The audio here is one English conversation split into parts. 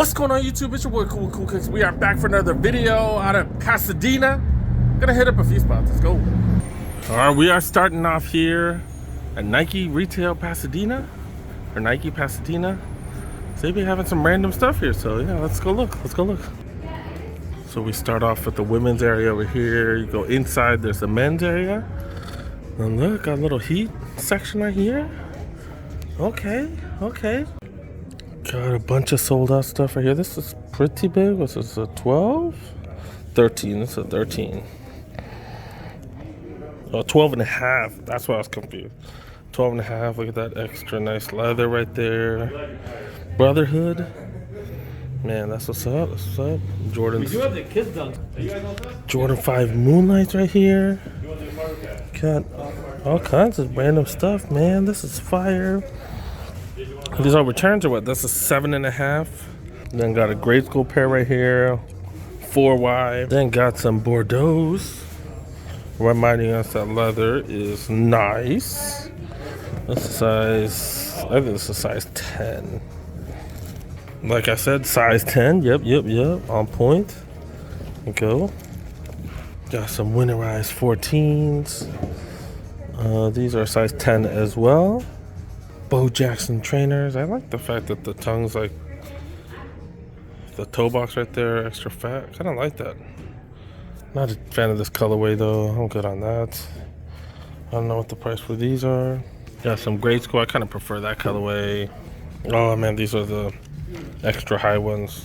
What's going on YouTube? It's your boy Cool Cooks. We are back for another video out of Pasadena. Gonna hit up a few spots. Let's go. Alright, we are starting off here at Nike Retail Pasadena. Or Nike Pasadena. So they be having some random stuff here. So yeah, let's go look. So we start off with the women's area over here. You go inside, there's the men's area. And look, got a little heat section right here. Okay. Got a bunch of sold out stuff right here. This is pretty big. What's this, a 12? 13, this is a 13. Oh, 12 and a half. That's why I was confused. 12 and a half, look at that extra nice leather right there. Brotherhood. Man, that's what's up, Jordan's. We do have the kids done. Jordan 5 Moonlights right here. Got all kinds of random stuff, man. This is fire. These are returns or what? That's a 7.5. Then got a grade school pair right here, 4Y. Then got some Bordeaux's, reminding us that leather is nice. This is size, I think this is size 10. Like I said, size 10. Yep. On point. There you go. Got some winterized 14s. These are size 10 as well. Bo Jackson trainers. I like the fact that the tongue's like the toe box right there, extra fat. Kind of like that. Not a fan of this colorway though. I'm good on that. I don't know what the price for these are. Got some grade school. I kind of prefer that colorway. Oh man, these are the extra high ones.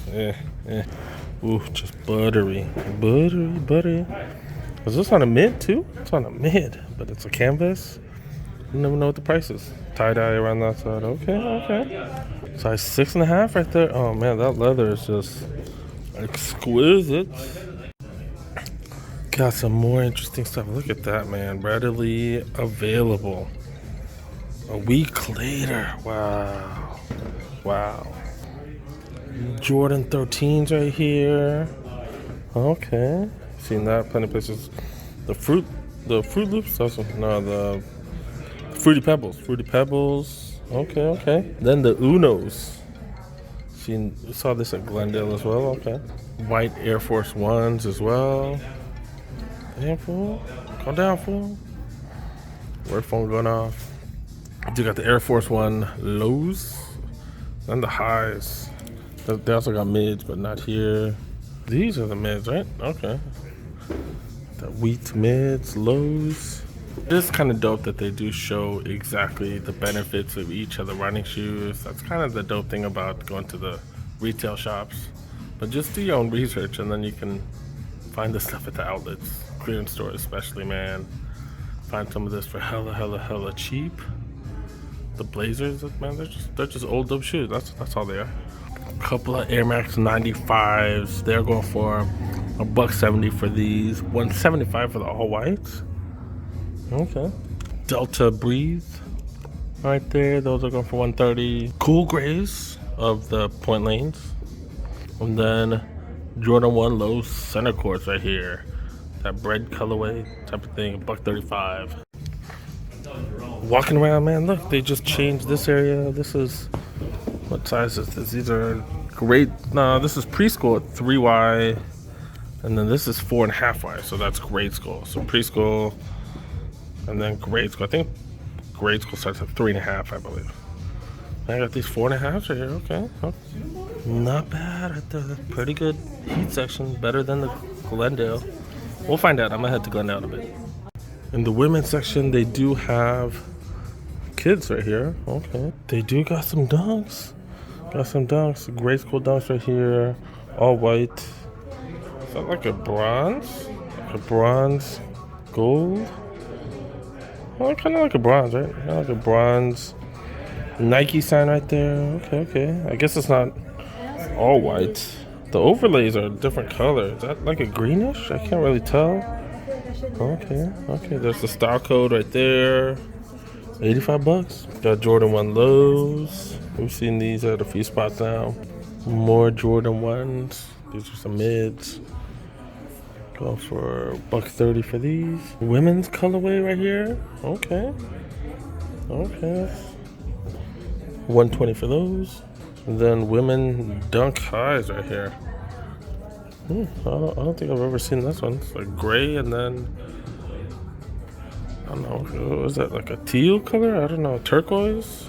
Ooh, just buttery. Is this on a mid too? It's on a mid, but it's a canvas. You never know what the price is. Tie-dye around that side. Okay. Size 6.5 right there. Oh man, that leather is just exquisite. Got some more interesting stuff. Look at that, man. Readily available. A week later. Wow. Jordan 13s right here. Okay. Seen that plenty of places. The Fruit Loops. No, the Fruity Pebbles. Okay. Then the Unos. Saw this at Glendale as well. Okay. White Air Force Ones as well. Damn, fool. Calm down, fool. Word phone going off. You got the Air Force One lows. And the highs. They also got mids, but not here. These are the mids, right? Okay. The wheat mids, lows. It is kind of dope that they do show exactly the benefits of each of the running shoes. That's kind of the dope thing about going to the retail shops. But just do your own research and then you can find the stuff at the outlets, clearance stores especially, man. Find some of this for hella cheap. The Blazers, man, they're just old dope shoes. That's all they are. A couple of Air Max 95s. They're going for $170 for these. $175 for the all whites. Okay. Delta Breathe right there. Those are going for $130. Cool grays of the point lanes. And then Jordan 1 low center courts right here. That bread colorway type of thing. $135. Walking around, man, look, they just changed this area. This is, what size is this? These are great. No, this is preschool at 3Y. And then this is 4.5Y. So that's grade school. So preschool. And then grade school. I think grade school starts at 3.5, I believe. I got these 4.5s right here. Okay. Not bad right there. Pretty good heat section. Better than the Glendale. We'll find out. I'm going to head to Glendale in a bit. In the women's section, they do have kids right here. Okay. They do got some dunks. Grade school dunks right here. All white. Is that like a bronze? Like a bronze gold? Well, kind of like a bronze, right? Kind of like a bronze Nike sign right there. Okay. I guess it's not all white. The overlays are a different color. Is that like a greenish? I can't really tell. Okay. There's the style code right there. $85. Got Jordan 1 lows. We've seen these at a few spots now. More Jordan 1s. These are some mids. Go for $130 for these. Women's colorway right here. Okay. $120 for those. And then women dunk highs right here. I don't think I've ever seen this one. It's like gray and then, I don't know, what is that, like a teal color? I don't know, turquoise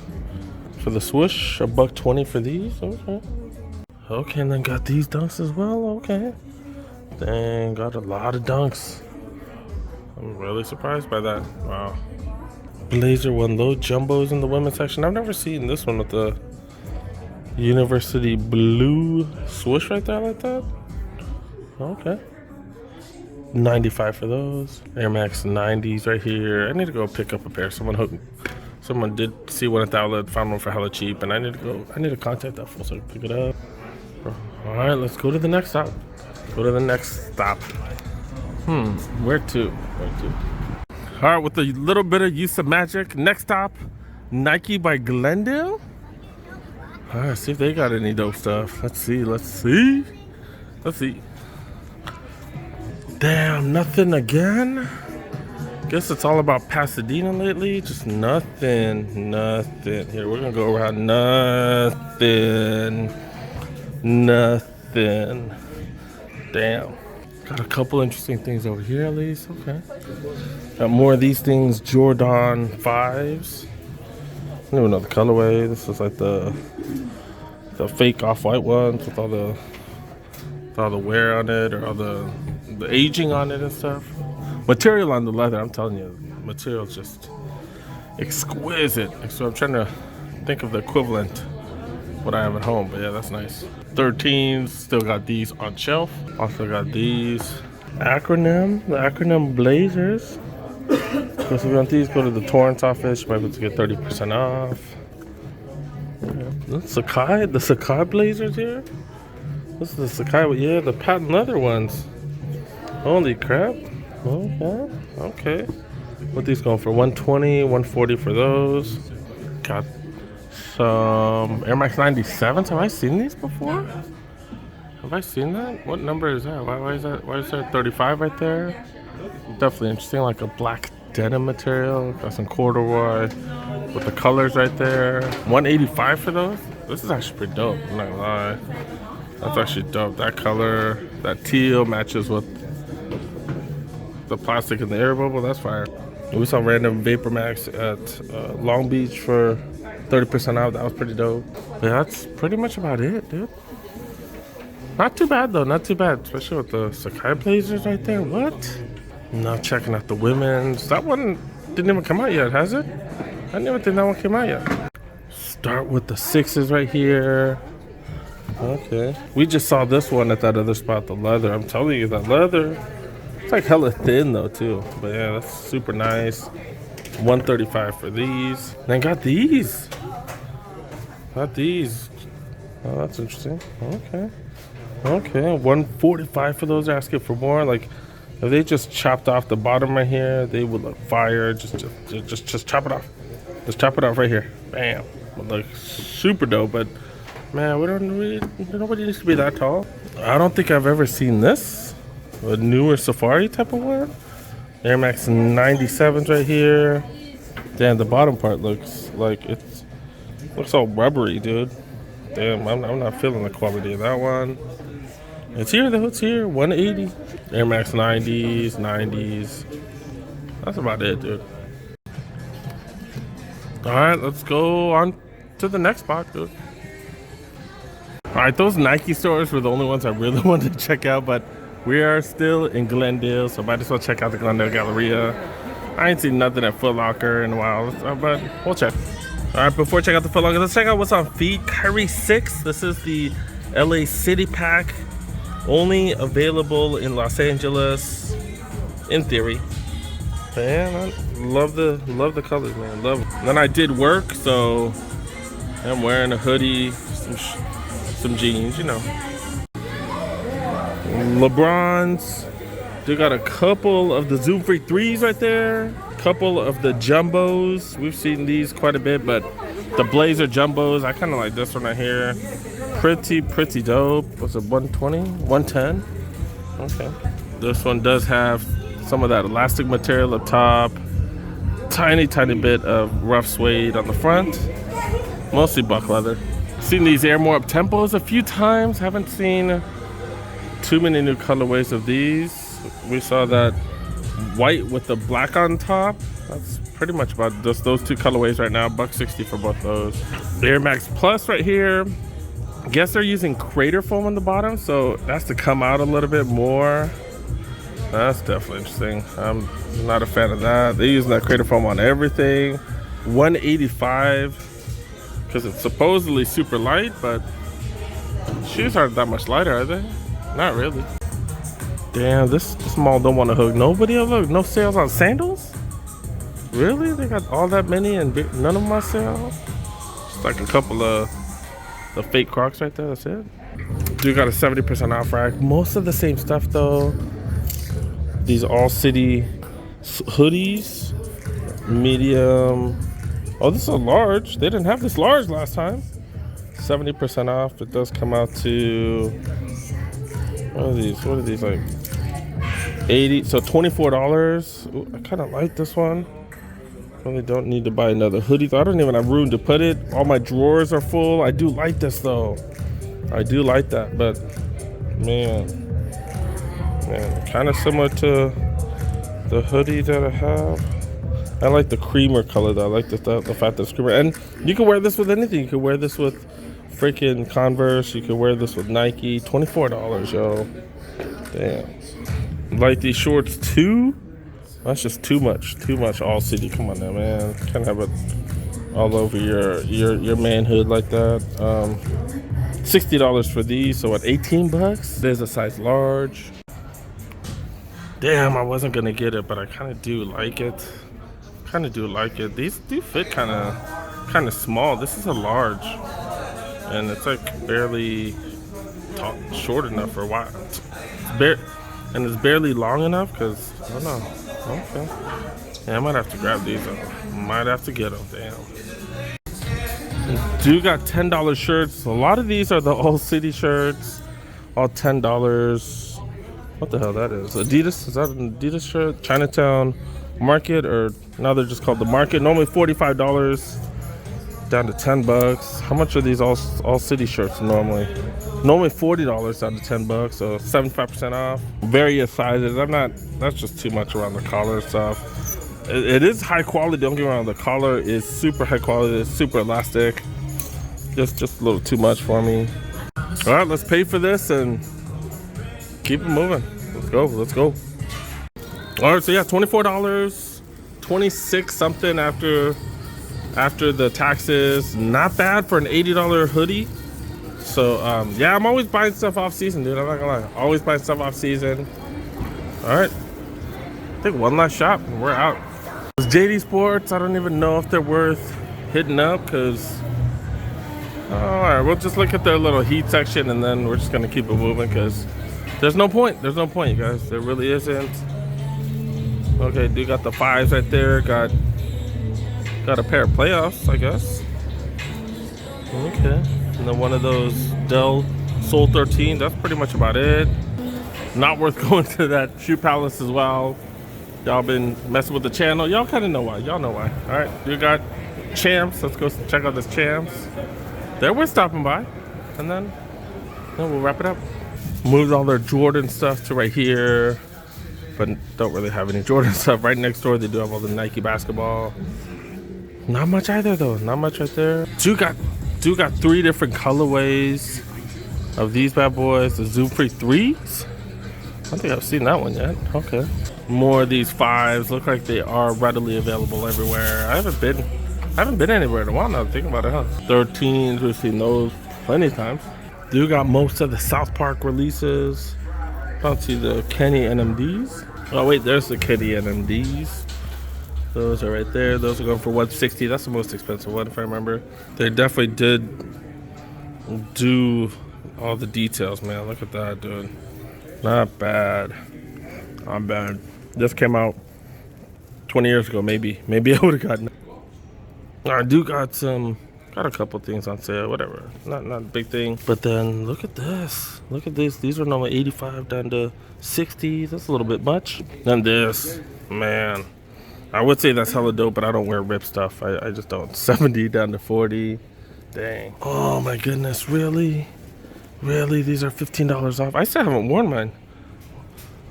for the swoosh. $1.20 for these. Okay. Okay, and then got these dunks as well. Okay. Dang, got a lot of dunks. I'm really surprised by that. Wow. Blazer one, low jumbos in the women's section. I've never seen this one with the university blue swoosh right there like that. Okay. 95 for those. Air Max 90s right here. I need to go pick up a pair. Someone did see one at the outlet, found one for hella cheap, and I need to contact that fool so I can pick it up. All right, let's go to the next stop. Where to? All right, with a little bit of use of magic. Next stop, Nike by Glendale. All right, see if they got any dope stuff. Let's see. Damn, nothing again. Guess it's all about Pasadena lately. Just nothing. Here, we're gonna go around. Nothing. Damn. Got a couple interesting things over here at least. Okay. Got more of these things. Jordan 5s. I don't even know the colorway. This is like the fake off-white ones with all the wear on it, or all the aging on it and stuff. Material on the leather, I'm telling you, material's just exquisite. So I'm trying to think of the equivalent what I have at home, but yeah, that's nice. 13s, still got these on shelf. Also got these the acronym blazers. So if you want these, go to the Torrance office. You might be able to get 30% off. Yeah. The Sakai blazers here. This is the Sakai, yeah, the patent leather ones. Holy crap. Okay. What these going for? 120, 140 for those. Got some Air Max 97s. Have I seen these before? Have I seen that? What number is that? Why is there 35 right there? Definitely interesting, like a black denim material. Got some corduroy with the colors right there. 185 for those. This is actually pretty dope, I'm not gonna lie. That's actually dope. That color, that teal matches with the plastic in the air bubble. That's fire. We saw random Vapor Max at Long Beach for 30% off. That was pretty dope. But that's pretty much about it, dude. Not too bad though, not too bad. Especially with the Sakai blazers right there. What? Now checking out the women's. That one didn't even come out yet, has it? I didn't even think that one came out yet. Start with the 6s right here. Okay. We just saw this one at that other spot, the leather. I'm telling you, that leather, it's like hella thin though too. But yeah, that's super nice. 135 for these. Then got these. Oh, that's interesting. Okay. 145 for those. Asking for more. Like, if they just chopped off the bottom right here, they would look fire. Just chop it off. Just chop it off right here. Bam. Would look super dope. But man, nobody needs to be that tall. I don't think I've ever seen this. A newer safari type of one. Air Max 97s right here. Damn, the bottom part looks like looks all rubbery, dude. Damn, I'm not feeling the quality of that one. It's here though, 180. Air Max 90s. That's about it, dude. Alright, let's go on to the next spot, dude. Alright, those Nike stores were the only ones I really wanted to check out, but we are still in Glendale, so might as well check out the Glendale Galleria. I ain't seen nothing at Foot Locker in a while, but we'll check. Alright, before we check out the Foot Locker, let's check out what's on feet. Kyrie 6, this is the LA City Pack. Only available in Los Angeles, in theory. Man, I love the colors, man. Love them. Then I did work, so I'm wearing a hoodie, some jeans, you know. LeBrons. They got a couple of the Zoom Freak 3s right there. Couple of the Jumbos. We've seen these quite a bit, but the Blazer Jumbos, I kind of like this one right here. Pretty dope. What's it, 120? 110? Okay. This one does have some of that elastic material up top. Tiny bit of rough suede on the front. Mostly buck leather. Seen these Air More Up Tempos a few times. Haven't seen too many new colorways of these. We saw that white with the black on top. That's pretty much about just those two colorways right now. $160 for both those. Air Max Plus right here. Guess they're using crater foam on the bottom, so that's to come out a little bit more. That's definitely interesting. I'm not a fan of that. They're using that crater foam on everything. $185 because it's supposedly super light, but shoes aren't that much lighter, are they? Not really. Damn, this mall don't want to hook nobody up. Look, no sales on sandals? Really? They got all that many and none of them on sale? Just like a couple of the fake Crocs right there, that's it. Dude got a 70% off rack. Most of the same stuff though. These all city hoodies, medium. Oh, this is a large. They didn't have this large last time. 70% off. It does come out to, what are these? What are these, like 80? So $24. Ooh, I kind of like this one. Really don't need to buy another hoodie. I don't even have room to put it. All my drawers are full. I do like this though. I do like that, but man, kind of similar to the hoodie that I have. I like the creamer color though. I like the fact that it's creamer. And you can wear this with anything. You can wear this with freaking Converse. You can wear this with Nike. $24, yo. Damn. Like these shorts too? That's just too much. Too much all city. Come on now, man. Can't have it all over your manhood like that. $60 for these. So at $18, there's a size large. Damn, I wasn't gonna get it, but I kind of do like it. These do fit kind of small. This is a large, and it's like barely short enough for a while. And it's barely long enough because I don't know. Okay, yeah, I might have to grab these. Might have to get them. Damn. Do got $10 shirts. A lot of these are the all city shirts, all $10. What the hell that is? Adidas? Is that an Adidas shirt? Chinatown Market, or now they're just called the Market. Normally $45 down to $10. How much are these all city shirts normally? Normally $40 down to $10, so 75% off. Various sizes. That's just too much around the collar stuff. It is high quality, don't get me wrong. The collar is super high quality, it's super elastic. Just a little too much for me. All right, let's pay for this and keep it moving. Let's go. All right, so yeah, $24, 26 something after the taxes. Not bad for an $80 hoodie. So yeah, I'm always buying stuff off season, dude. I'm not gonna lie, always buying stuff off season. All right, I think one last shop and we're out. It's JD Sports. I don't even know if they're worth hitting up because all right, we'll just look at their little heat section and then we're just gonna keep it moving because there's no point, you guys. There really isn't. Okay, dude got the 5s right there. Got a pair of playoffs, I guess. Okay, and then one of those Dell Soul 13. That's pretty much about it. Not worth going to that Shoe Palace as well. Y'all been messing with the channel. Y'all kind of know why. Y'all know why. All right, dude got Champs. Let's go check out this Champs. They're worth stopping by, and then we'll wrap it up. Moved all their Jordan stuff to right here, but don't really have any Jordan stuff. Right next door, they do have all the Nike basketball. Not much either, though. Not much right there. Dude got 3 different colorways of these bad boys. The Zoom Free 3s. I don't think I've seen that one yet. Okay. More of these 5s. Look like they are readily available everywhere. I haven't been anywhere in a while now. Thinking about it, huh? 13s. We've seen those plenty of times. Dude got most of the South Park releases. Don't see the Kenny NMDs. Oh wait, there's the Kenny NMDs. Those are right there. Those are going for $160. That's the most expensive one, if I remember. They definitely did do all the details, man. Look at that, dude. Not bad. Not bad. This came out 20 years ago, maybe. Maybe I would have gotten it. I do got a couple things on sale, whatever. Not a big thing. But then look at this. Look at this. These are normally 85 down to 60. That's a little bit much. Then this, man. I would say that's hella dope, but I don't wear rip stuff. I just don't. 70 down to 40. Dang. Oh my goodness, really? Really? These are $15 off. I still haven't worn mine.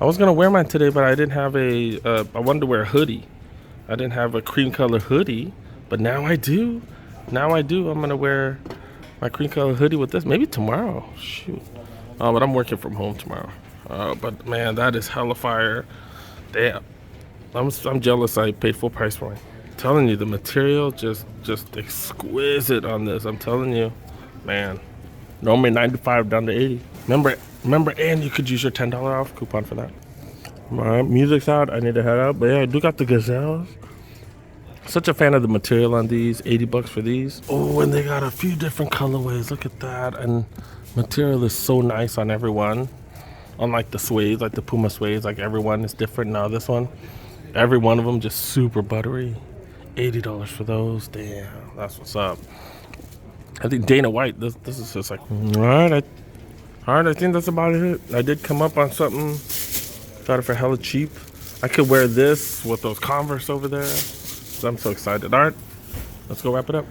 I was gonna wear mine today, but I didn't have I wanted to wear a hoodie. I didn't have a cream color hoodie, but now I do. Now I do. I'm gonna wear my cream color hoodie with this. Maybe tomorrow. Shoot. Oh, but I'm working from home tomorrow. But man, that is hella fire. Damn. I'm jealous I paid full price for it. I'm telling you, the material just exquisite on this. I'm telling you, man. Normally 95 down to 80. Remember, and you could use your $10 off coupon for that. All right, music's out. I need to head out. But yeah, I do got the gazelles. Such a fan of the material on these. 80 bucks for these. Oh, and they got a few different colorways. Look at that. And material is so nice on everyone. Unlike the suede, like the Puma suede, like everyone is different. Now this one, every one of them just super buttery. $80 for those. Damn, that's what's up. I think Dana White, this is just like, all right, I think that's about it. I did come up on something. Got it for hella cheap. I could wear this with those Converse over there. So I'm so excited. All right, let's go wrap it up.